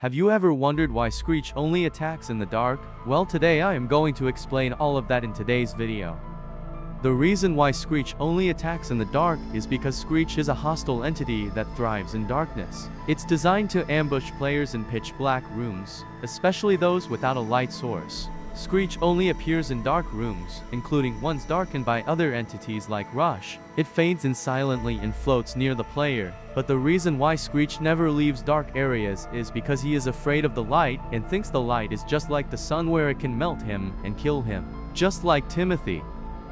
Have you ever wondered why Screech only attacks in the dark? Well, today I am going to explain all of that in today's video. The reason why Screech only attacks in the dark is because Screech is a hostile entity that thrives in darkness. It's designed to ambush players in pitch black rooms, especially those without a light source. Screech only appears in dark rooms, including ones darkened by other entities like Rush. It fades in silently and floats near the player, but the reason why Screech never leaves dark areas is because he is afraid of the light and thinks the light is just like the sun where it can melt him and kill him. Just like Timothy.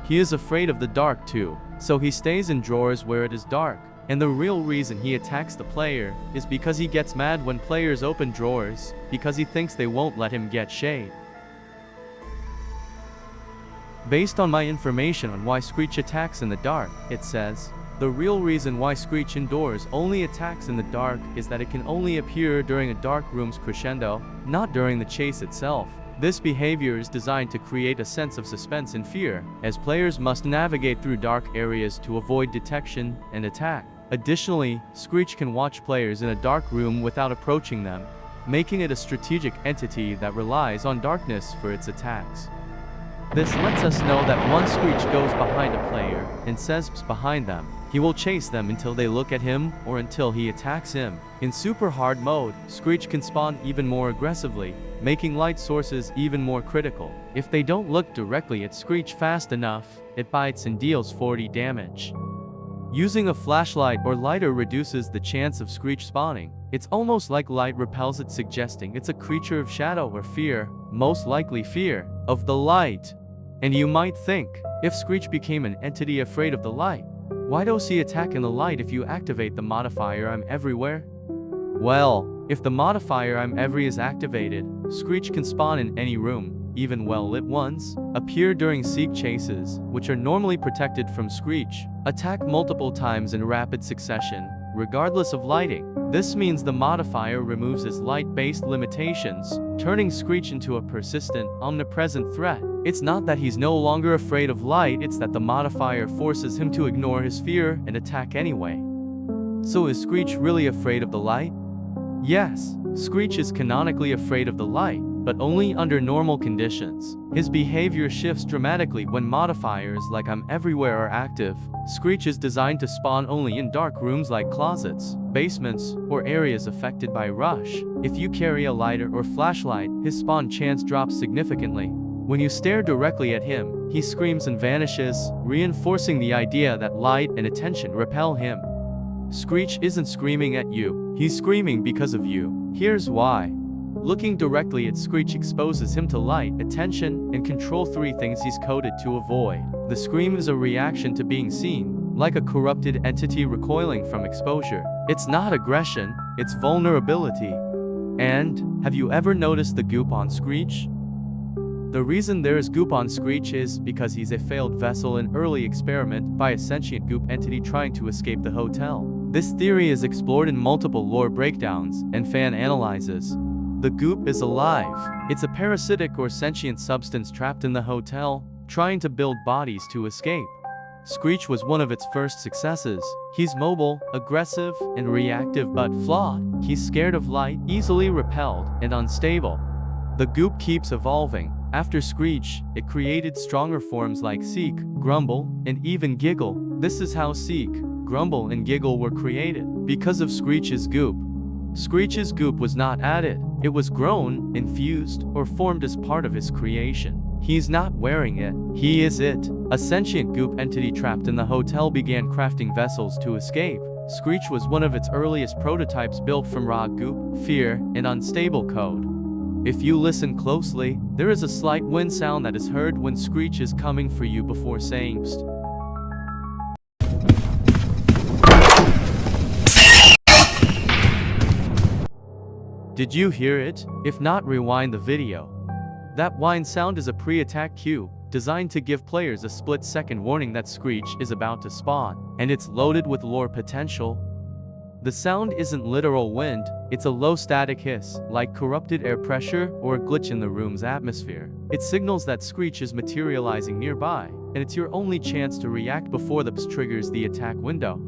He is afraid of the dark too, so he stays in drawers where it is dark. And the real reason he attacks the player is because he gets mad when players open drawers, because he thinks they won't let him get shade. Based on my information on why Screech attacks in the dark, it says, the real reason why Screech indoors only attacks in the dark is that it can only appear during a dark room's crescendo, not during the chase itself. This behavior is designed to create a sense of suspense and fear, as players must navigate through dark areas to avoid detection and attack. Additionally, Screech can watch players in a dark room without approaching them, making it a strategic entity that relies on darkness for its attacks. This lets us know that once Screech goes behind a player and says "Psst" behind them, he will chase them until they look at him or until he attacks him. In super hard mode, Screech can spawn even more aggressively, making light sources even more critical. If they don't look directly at Screech fast enough, it bites and deals 40 damage. Using a flashlight or lighter reduces the chance of Screech spawning. It's almost like light repels it, suggesting it's a creature of shadow or fear, most likely fear of the light. And you might think, if Screech became an entity afraid of the light, why does he attack in the light if you activate the modifier I'm everywhere? Well, if the modifier I'm every is activated, Screech can spawn in any room, even well-lit ones, appear during seek chases, which are normally protected from Screech, attack multiple times in rapid succession, regardless of lighting. This means the modifier removes his light-based limitations, turning Screech into a persistent, omnipresent threat. It's not that he's no longer afraid of light, it's that the modifier forces him to ignore his fear and attack anyway. So is Screech really afraid of the light? Yes, Screech is canonically afraid of the light, but only under normal conditions. His behavior shifts dramatically when modifiers like I'm everywhere are active. Screech is designed to spawn only in dark rooms like closets, basements, or areas affected by Rush. If you carry a lighter or flashlight, his spawn chance drops significantly. When you stare directly at him, he screams and vanishes, reinforcing the idea that light and attention repel him. Screech isn't screaming at you, he's screaming because of you. Here's why. Looking directly at Screech exposes him to light, attention, and control, 3 things he's coded to avoid. The scream is a reaction to being seen, like a corrupted entity recoiling from exposure. It's not aggression, it's vulnerability. And, have you ever noticed the goop on Screech? The reason there is goop on Screech is because he's a failed vessel, an early experiment by a sentient goop entity trying to escape the hotel. This theory is explored in multiple lore breakdowns and fan analyses. The goop is alive. It's a parasitic or sentient substance trapped in the hotel, trying to build bodies to escape. Screech was one of its first successes. He's mobile, aggressive, and reactive but flawed. He's scared of light, easily repelled, and unstable. The goop keeps evolving. After Screech, it created stronger forms like Seek, Grumble, and even Giggle. This is how Seek, Grumble, and Giggle were created. Because of Screech's goop. Screech's goop was not added. It was grown, infused, or formed as part of his creation. He's not wearing it. He is it. A sentient goop entity trapped in the hotel began crafting vessels to escape. Screech was one of its earliest prototypes, built from raw goop, fear, and unstable code. If you listen closely, there is a slight wind sound that is heard when Screech is coming for you before saying "Psst." Did you hear it? If not, rewind the video. That whine sound is a pre-attack cue, designed to give players a split-second warning that Screech is about to spawn, and it's loaded with lore potential. The sound isn't literal wind, it's a low static hiss, like corrupted air pressure or a glitch in the room's atmosphere. It signals that Screech is materializing nearby, and it's your only chance to react before the "Psst" triggers the attack window.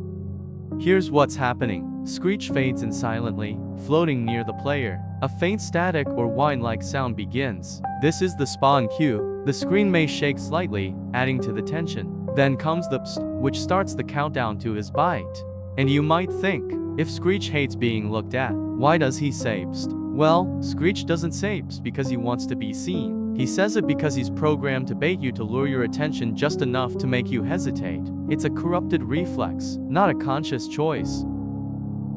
Here's what's happening. Screech fades in silently, floating near the player. A faint static or whine-like sound begins. This is the spawn cue. The screen may shake slightly, adding to the tension. Then comes the psst, which starts the countdown to his bite. And you might think, if Screech hates being looked at, why does he say psst? Well, Screech doesn't say psst because he wants to be seen. He says it because he's programmed to bait you to lure your attention just enough to make you hesitate. It's a corrupted reflex, not a conscious choice.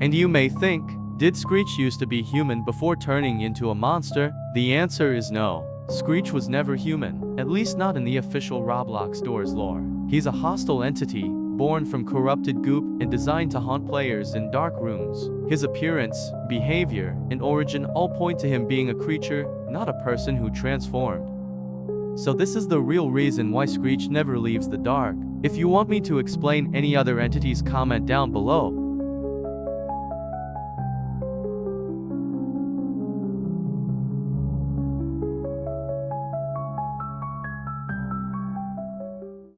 And you may think, did Screech used to be human before turning into a monster? The answer is no. Screech was never human, at least not in the official Roblox Doors lore. He's a hostile entity, born from corrupted goop and designed to haunt players in dark rooms. His appearance, behavior, and origin all point to him being a creature, not a person who transformed. So this is the real reason why Screech never leaves the dark. If you want me to explain any other entities, comment down below.